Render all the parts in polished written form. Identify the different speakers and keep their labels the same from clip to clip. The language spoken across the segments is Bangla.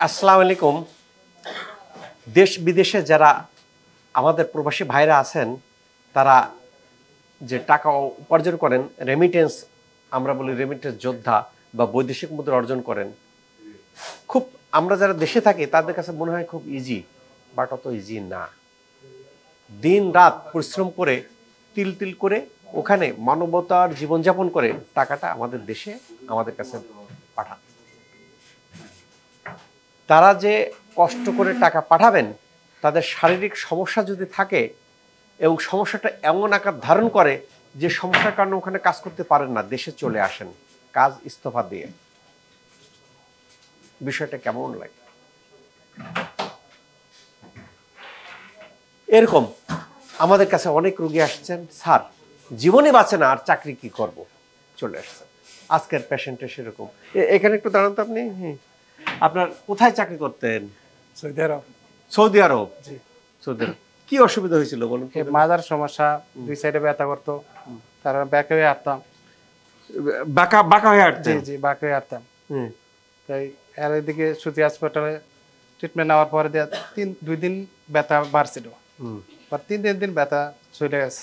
Speaker 1: আসসালামু আলাইকুম। দেশ বিদেশে যারা আমাদের প্রবাসী ভাইরা আছেন, তারা যে টাকা উপার্জন করেন, রেমিটেন্স আমরা বলি, রেমিটেন্স যোদ্ধা বা বৈদেশিক মুদ্রা অর্জন করেন, খুব আমরা যারা দেশে থাকি তাদের কাছে মনে হয় খুব ইজি, বাট অত ইজি না। দিন রাত পরিশ্রম করে তিল তিল করে ওখানে মানবতার জীবনযাপন করে টাকাটা আমাদের দেশে আমাদের কাছে পাঠান। তারা যে কষ্ট করে টাকা পাঠাবেন, তাদের শারীরিক সমস্যা যদি থাকে এবং সমস্যাটা এমন আকার ধারণ করে যে সমস্যার কারণে ওখানে কাজ করতে পারেন না, দেশে চলে আসেন কাজ ইস্তফা দিয়ে। বিষয়টা কেমন লাগে? এরকম আমাদের কাছে অনেক রোগী আসছেন, স্যার জীবনে বাঁচে না, আর চাকরি কি করব, চলে আসছেন। আজকের পেশেন্টে সেরকম। এখানে একটু দাঁড়ান তো আপনি। আপনার কোথায় চাকরি করতেন?
Speaker 2: সৌদি আরব।
Speaker 1: সৌদি আরব?
Speaker 2: জি।
Speaker 1: সৌদি আরব কি অসুবিধা হয়েছিল বলুন?
Speaker 2: মাজার সমস্যা, দুই সাইডে ব্যথা করতো, তারপর ব্যাকে হয়ে হাঁটতাম।
Speaker 1: বাঁকা বাঁকা হয়ে হাঁটতেন?
Speaker 2: জি, বাঁকে হয়ে হাঁটতাম। তাই এর এদিকে সুতি হাসপাতালে ট্রিটমেন্ট নেওয়ার পরে 2 দিন ব্যথা বাড়ছিল, পর 3 দিন ব্যথা চলে গেছে।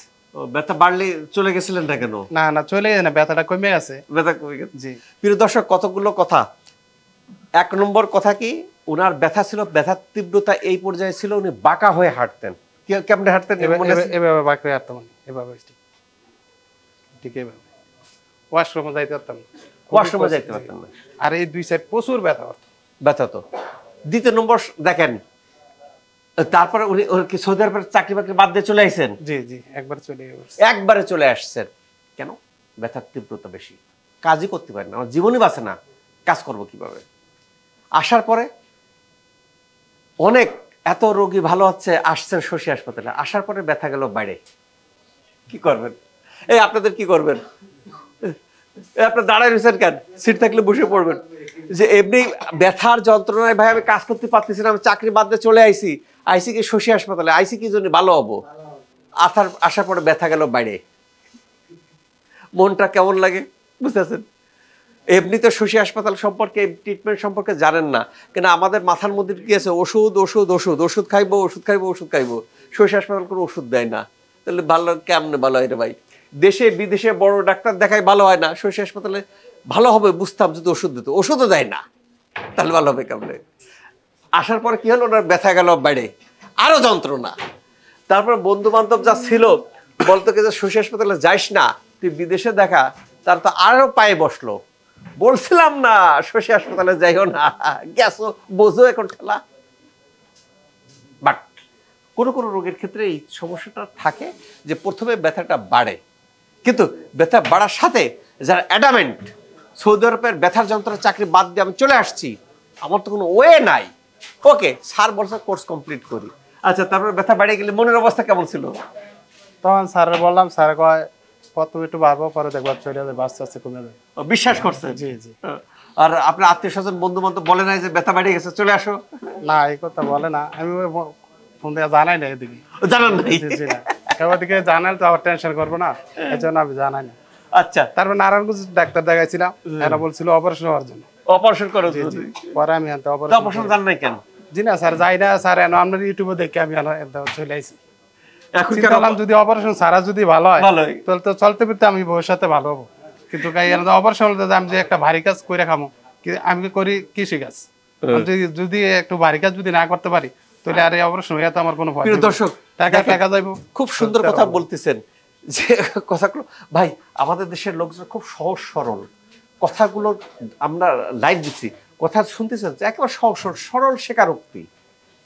Speaker 1: ব্যথা বাড়লে চলে গেছিলেন না কেন?
Speaker 2: না চলে গেছে না, ব্যথাটা কমে গেছে।
Speaker 1: ব্যথা কমে গেছে।
Speaker 2: জি।
Speaker 1: প্রিয় দর্শক, কতগুলো কথা। 1 নম্বর কথা কি, ওনার ব্যথা ছিল, ব্যথার তীব্রতা এই পর্যায়ে ছিল, উনি বাঁকা হয়ে হাঁটতেন। কেমনে হাঁটতেন?
Speaker 2: এভাবে বাঁকে হয়ে হাঁটতাম, এভাবে ঠিক এভাবে। ওয়াশরুমে যাইতে পারতাম না।
Speaker 1: ওয়াশরুমে যাইতে পারতেন না।
Speaker 2: আর এই 2 সাইড প্রচুর ব্যথা করতো।
Speaker 1: ব্যথা তো। 2 নম্বর দেখেন, তারপরে উনি কি সৌদি আরবের চাকরি বাকরি বাদ দিয়ে চলে আসছেন?
Speaker 2: জি,
Speaker 1: একবারে চলে আসছেন। কেন? ব্যথার তীব্রতা বেশি, কাজই করতে পারেন না, আমার জীবনই বাঁচে না, কাজ করব কিভাবে? আসার পরে অনেক এত রোগী ভালো হচ্ছে, আসছেন শশী হাসপাতালে, আসার পরে ব্যথা গেল বাইরে। কি করবেন? এই আপনাদের কি করবেন? আপনার দাঁড়ায় রয়েছেন কেন? সিট থাকলে বসে পড়বেন। যে এমনি ব্যথার যন্ত্রণায় ভাই আমি কাজ করতে পারতেছি না, আমি চাকরি বাদ দিয়ে চলে আইসি কি শশী হাসপাতালে, আইসি কি জন্য ভালো হবো। আসার পরে ব্যথা গেল বাইরে, মনটা কেমন লাগে বুঝতেছেন? এমনিতে শশী হাসপাতাল সম্পর্কে, ট্রিটমেন্ট সম্পর্কে জানেন না, কিন্তু আমাদের মাথার মধ্যে কি আছে, ওষুধ ওষুধ ওষুধ, ওষুধ খাইবো ওষুধ খাইবো ওষুধ খাইবো। শশী হাসপাতাল কোনো ওষুধ দেয় না। তাহলে ভালো কেমনে ভালো হয় রে ভাই? দেশে বিদেশে বড় ডাক্তার দেখাই ভালো হয় না, শশী হাসপাতালে ভালো হবে বুঝতাম যদি ওষুধ দিত, ওষুধও দেয় না, তাহলে ভালো হবে কেমনে? আসার পরে কি হলো, ওনার ব্যথা গেল বাইরে, আরো যন্ত্রণা। তারপর বন্ধু বান্ধব যা ছিল বলতো কি যে শশী হাসপাতালে যাইস না, তুই বিদেশে দেখা, তার তো আরো পায়ে বসলো। বলছিলাম না শশী হাসপাতালে যাইও না, গেছো বোঝো এখন ঠেলা। বাট কোনো কোনো রোগের ক্ষেত্রে এই সমস্যাটা থাকে যে প্রথমে ব্যথাটা বাড়ে, কিন্তু ব্যথা বাড়ার সাথে যারা অ্যাডামেন্ট, সৌদি আরবের ব্যথার যন্ত্রণার চাকরি বাদ দিয়ে আমি চলে আসছি, আমার তো কোনো ওয়ে নাই, ওকে স্যার বলছে কোর্স কমপ্লিট করি। আচ্ছা, তারপরে ব্যথা বাড়িয়ে গেলে মনের অবস্থা কেমন ছিল?
Speaker 2: তখন স্যারের বললাম, স্যার কয় প্রথমে একটু বাড়বো, পরে দেখবো চলে যাবে, আস্তে আস্তে কমে যাবে।
Speaker 1: বিশ্বাস করছেন?
Speaker 2: জি।
Speaker 1: আর আপনার আত্মীয় স্বজন বন্ধু বান্ধব বলে নাই যে ব্যথা বাড়িয়ে গেছে চলে আসো?
Speaker 2: না, এই কথা বলে না, আমি ফোন দিয়ে জানাই না এদিকে।
Speaker 1: জানান নাই?
Speaker 2: জি না, ওদিকে জানালে তো আবার টেনশন করবো না, এই জন্য আমি জানাই না।
Speaker 1: আচ্ছা,
Speaker 2: তারপর নারায়ণগঞ্জ ডাক্তার দেখাইছিলাম, এরা বলছিল অপারেশন হওয়ার জন্য।
Speaker 1: অপারেশন করো?
Speaker 2: পরে আমি
Speaker 1: অপারেশন জান নাই কেন?
Speaker 2: জি না স্যার, যাই না স্যার, আপনার ইউটিউবে দেখে আমি চলে আসি। এখন যদি অপারেশন সারা যদি ভালো হয় তাহলে তো চলতে ফিরতে আমি ভবিষ্যতে ভালো হবো, কিন্তু অপারেশন হলে আমি যে একটা ভারী কাজ করে খামো, আমি করি কৃষি কাজ, যদি একটু ভারী কাজ যদি না করতে পারি তাহলে আর এই অপারেশন হয়ে তো আমার কোনো ভয় নেই।
Speaker 1: দর্শক,
Speaker 2: টাকা যাইবো।
Speaker 1: খুব সুন্দর কথা বলতেছেন যে কথাগুলো ভাই, আমাদের দেশের লোকজন খুব সহজ সরল কথাগুলো, আমরা লাইভ দিচ্ছি, কথা শুনতেছেন একেবারে সহজ সরল স্বীকারোক্তি,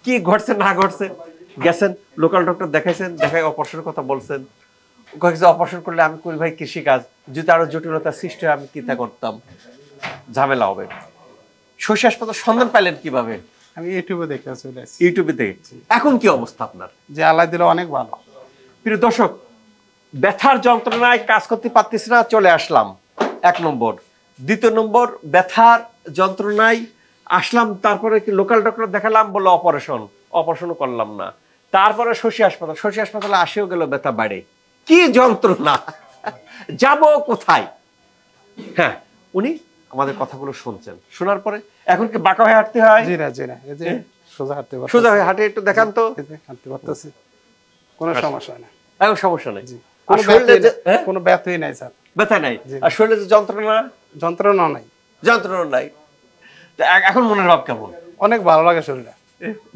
Speaker 1: কি ঘটছে না ঘটছে। গেছেন লোকাল ডক্টর দেখাইছেন, দেখাই অপারেশনের কথা বলছেন, কয়েকজন অপারেশন করলে আমি করি ভাই কৃষি কাজ, যদি আরো জটিলতা সৃষ্টি হয় আমি কি তা করতাম, ঝামেলা হবে। শশী হাসপাতাল সন্ধান পাইলেন কিভাবে?
Speaker 2: আমি ইউটিউবে দেখে চলে আসি।
Speaker 1: ইউটিউবে দেখেছি। এখন কি অবস্থা আপনার?
Speaker 2: যে আল্লাহ দিলে অনেক ভালো।
Speaker 1: প্রিয় দর্শক, ব্যথার যন্ত্রণায় কাজ করতে পারতেছি না, চলে আসলাম 1 নম্বর। 2 নম্বর, ব্যথার যন্ত্রণায় আসলাম, তারপরে কি লোকাল ডক্টর দেখালাম, বললো অপারেশনও করলাম না। তারপরে শশী হাসপাতালে আসেও গেল ব্যথা বাড়ে, কি যন্ত্রণা, যাব কোথায়? হ্যাঁ, উনি আমাদের কথাগুলো শুনছেন, শোনার পরে এখন কি বাঁকা হয়ে হাঁটতে হয়?
Speaker 2: জি না এই যে সোজা হাঁটতে পারতেছি,
Speaker 1: সোজা হয়ে হাঁটে, একটু দেখান তো।
Speaker 2: হাঁটতে পারতেছি, কোনো সমস্যা নাই,
Speaker 1: এখন সমস্যা নেই,
Speaker 2: কোনো কোনো ব্যথাই নাই স্যার,
Speaker 1: ব্যথা নাই, আর শরীরে যে যন্ত্রণা
Speaker 2: নাই,
Speaker 1: যন্ত্রণা নাই। এখন মনের ভাব কেমন?
Speaker 2: অনেক ভালো লাগে শরীরে,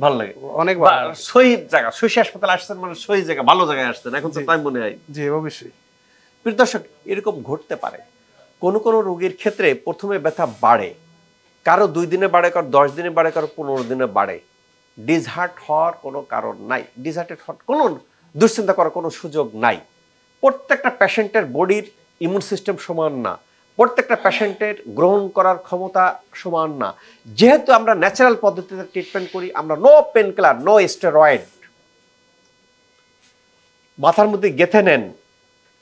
Speaker 1: ভালো লাগে,
Speaker 2: অনেক ভালো।
Speaker 1: সহি জায়গা, শশী হাসপাতাল আসছেন মানে সহি জায়গা, ভালো জায়গায় আসছেন এখন তো, তাই মনে হয়।
Speaker 2: জি অবশ্যই।
Speaker 1: প্রিয় দর্শক, এরকম ঘটতে পারে কোনো কোনো রোগীর ক্ষেত্রে প্রথমে ব্যথা বাড়ে, কারো 2 দিনে বাড়ে, কারো 10 দিনে বাড়ে, কারো 15 দিনে বাড়ে। ডিসহার্ট হওয়ার কোনো কারণ নাই, ডিসহার্টেড হওয়ার কোনো দুশ্চিন্তা করার কোনো সুযোগ নাই। প্রত্যেকটা পেশেন্টের বডির ইমিউন সিস্টেম সমান না, প্রত্যেকটা পেশেন্টের গ্রহণ করার ক্ষমতা সমান না। যেহেতু আমরা ন্যাচারাল পদ্ধতিতে ট্রিটমেন্ট করি, আমরা no painkiller, no steroid, মাথার মধ্যে গেঁথে নেন।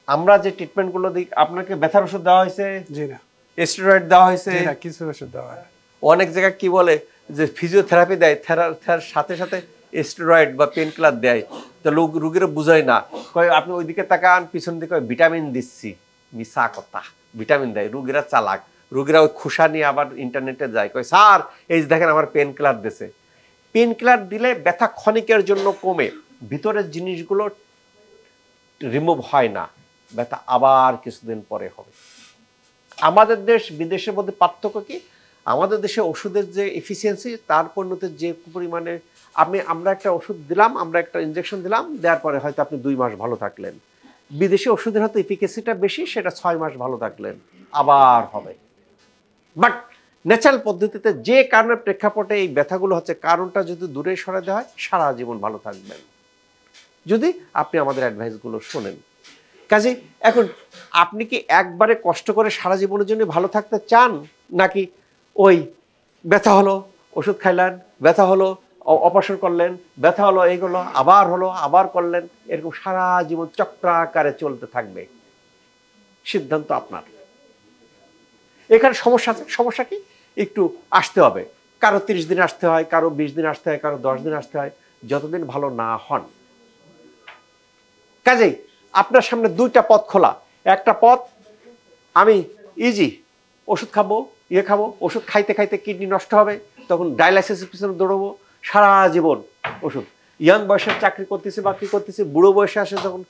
Speaker 1: আমরা যে ট্রিটমেন্টগুলো দিই, আপনাকে ব্যথার ওষুধ দেওয়া হয়েছে?
Speaker 2: জি না।
Speaker 1: স্টেরয়েড দেওয়া হয়েছে?
Speaker 2: জি না, কিছু ওষুধ দেওয়া হয়।
Speaker 1: অনেক জায়গায় কি বলে যে ফিজিওথেরাপি দেয়, থেরাপির সাথে সাথে স্টেরয়েড বা পেন কিলার দেয়, তো রোগীরা বুঝায় না, কয় আপনি ওইদিকে তাকান, পিছন দিকে ভিটামিন দিচ্ছি, মিশা কথা, ভিটামিন দেয়। রোগীরা চালাক, রোগীরা ওই খুশা নিয়ে আবার ইন্টারনেটে যায়, কয় স্যার এই যে দেখেন আমার পেন কিলার দিছে। পেন কিলার দিলে ব্যথা ক্ষণিকের জন্য কমে, ভিতরের জিনিসগুলো রিমুভ হয় না, ব্যথা আবার কিছুদিন পরে হবে। আমাদের দেশ বিদেশের মধ্যে পার্থক্য কি? আমাদের দেশে ওষুধের যে এফিসিয়েন্সি, তার পরিণতির যে পরিমাণে আমরা একটা ওষুধ দিলাম, আমরা একটা ইনজেকশন দিলাম, দেওয়ার পরে হয়তো আপনি 2 মাস ভালো থাকলেন। বিদেশি ওষুধের হয়তো এফিকেসিটা বেশি, সেটা 6 মাস ভালো থাকলেন, আবার হবে। বাট ন্যাচারাল পদ্ধতিতে যে কারণের প্রেক্ষাপটে এই ব্যথাগুলো হচ্ছে, কারণটা যদি দূরে সরাতে হয়, সারা জীবন ভালো থাকবেন যদি আপনি আমাদের অ্যাডভাইসগুলো শোনেন। কাজে এখন আপনি কি একবারে কষ্ট করে সারা জীবনের জন্য ভালো থাকতে চান, নাকি ওই ব্যথা হলো ওষুধ খাইলেন, ব্যথা হলো অপারেশন করলেন, ব্যথা হলো এইগুলো আবার করলেন, এরকম সারা জীবন চক্রাকারে চলতে থাকবে? সিদ্ধান্ত আপনার। এখানে সমস্যা আছে। সমস্যা কি? একটু আসতে হবে, কারো 30 দিন আসতে হয়, কারো 20 দিন আসতে হয়, কারো 10 দিন আসতে হয়, যতদিন ভালো না হন। কাজেই আপনার সামনে 2টা পথ খোলা। একটা পথ, আমি ইজি ওষুধ খাবো, ওষুধ খাইতে খাইতে কিডনি নষ্ট হবে, তখন ডায়ালাইসিসের পিছনে দৌড়বো সারা জীবন ওষুধ। ইয়াং বয়সে চাকরি করতেছি বা কি করতেছি, বুড়ো বয়সে আসে যখন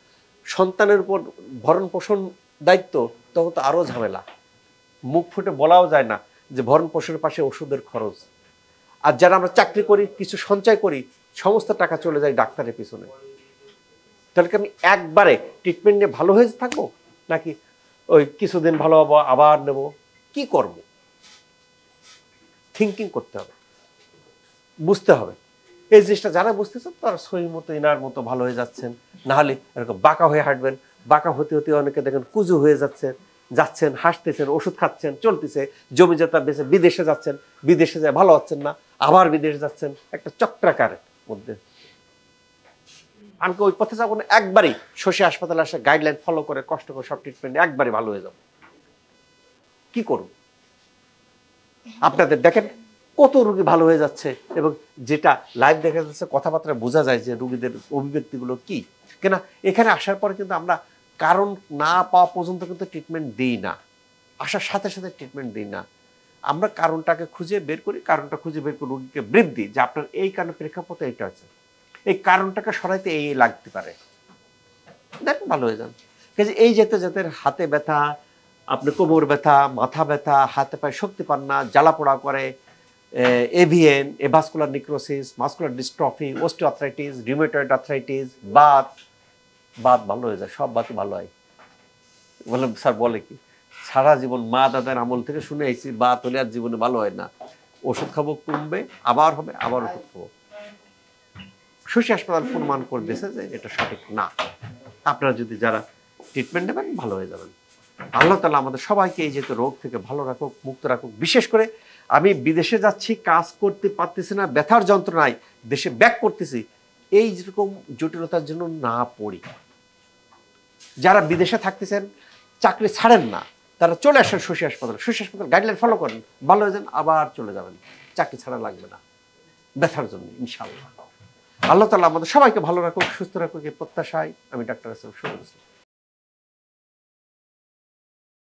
Speaker 1: সন্তানের উপর ভরণ পোষণ দায়িত্ব, তখন তো আরও ঝামেলা। মুখ ফুটে বলাও যায় না যে ভরণ পোষণের পাশে ওষুধের খরচ। আর যারা আমরা চাকরি করি, কিছু সঞ্চয় করি, সমস্ত টাকা চলে যায় ডাক্তারের পিছনে। তাহলে কি আমি একবারে ট্রিটমেন্ট নিয়ে ভালো হয়ে থাকবো, নাকি ওই কিছুদিন ভালো হবো আবার নেব? কি করব? থিঙ্কিং করতে হবে, বুঝতে হবে। এই জিনিসটা যারা বুঝতেছেন তারা সহি মতো এনার মতো ভালো হয়ে যাচ্ছেন। না হলে এরকম বাঁকা হয়ে হাঁটবেন, বাঁকা হতে হতে অনেকে দেখেন কুজু হয়ে যাচ্ছেন, হাসতেছেন, ওষুধ খাচ্ছেন, চলতেছে, জমি জেতা বেঁচে বিদেশে যাচ্ছেন, বিদেশে যায় ভালো হচ্ছেন না, আবার বিদেশে যাচ্ছেন, একটা চক্রাকারের মধ্যে। আমি ওই পথে যাবো না, একবারই শশী হাসপাতালে আসে গাইডলাইন ফলো করে কষ্ট করে সব ট্রিটমেন্ট একবারই ভালো হয়ে যাবো। কি করব? আপনাদের দেখেন কত রোগী ভালো হয়ে যাচ্ছে, এবং যেটা লাইভ দেখা যাচ্ছে, কথাবার্তা বোঝা যায় যে রোগীদের অভিব্যক্তিগুলো কি। কেনা এখানে আসার পরে কিন্তু আমরা কারণ না পাওয়া পর্যন্ত কিন্তু ট্রিটমেন্ট দিই না, আসার সাথে সাথে ট্রিটমেন্ট দিই না। আমরা কারণটাকে খুঁজে বের করি, কারণটা খুঁজে বের করে রোগীকে ব্রিফ দিই যে আপনার এই কারণে প্রেক্ষাপটে এটা আছে, এই কারণটাকে সরাইতে এই লাগতে পারে, দেখেন ভালো হয়ে যান। কাজে এই যেতে যেতে হাতে ব্যথা, আপনি কোমর ব্যথা, মাথা ব্যথা, হাতে পায়ে শক্তি পান না, জ্বালা পোড়া করে, AVN, avascular necrosis, muscular dystrophy, osteoarthritis, rheumatoid arthritis, বাত ভালো হয়ে যায়, সব বাত ভালো হয়। বলে স্যার বলে কি, সারা জীবন মা দাদার আমল থেকে শুনে আইছি বাত হলে আর জীবনে ভালো হয় না, ওষুধ খাবো কমবে, আবার হবে, আবার ওষুধ খাবো। শশী হাসপাতাল প্রমাণ করে দিয়েছে যে এটা সঠিক না। আপনারা যদি যারা ট্রিটমেন্ট নেবেন ভালো হয়ে যাবেন। আল্লাহ তাআলা আমাদের সবাইকে এই যেহেতু রোগ থেকে ভালো রাখুক, মুক্ত রাখুক। বিশেষ করে আমি বিদেশে যাচ্ছি, কাজ করতে পারতেছি না, ব্যথার যন্ত্রণায় দেশে ব্যাক করতেছি, এই যেরকম জটিলতার জন্য না পড়ি। যারা বিদেশে থাকতেছেন, চাকরি ছাড়েন না, তারা চলে আসেন শশী হাসপাতাল। শশী হাসপাতাল গাইডলাইন ফলো করেন, ভালো হয়ে যান, আবার চলে যাবেন, চাকরি ছাড়া লাগবে না ব্যথার জন্য ইনশাআল্লাহ। আল্লাহ তাআলা আমাদের সবাইকে ভালো রাখুক, সুস্থ রাখুক, এই প্রত্যাশায় আমি ডাক্তার আসলাম শুরু করছি।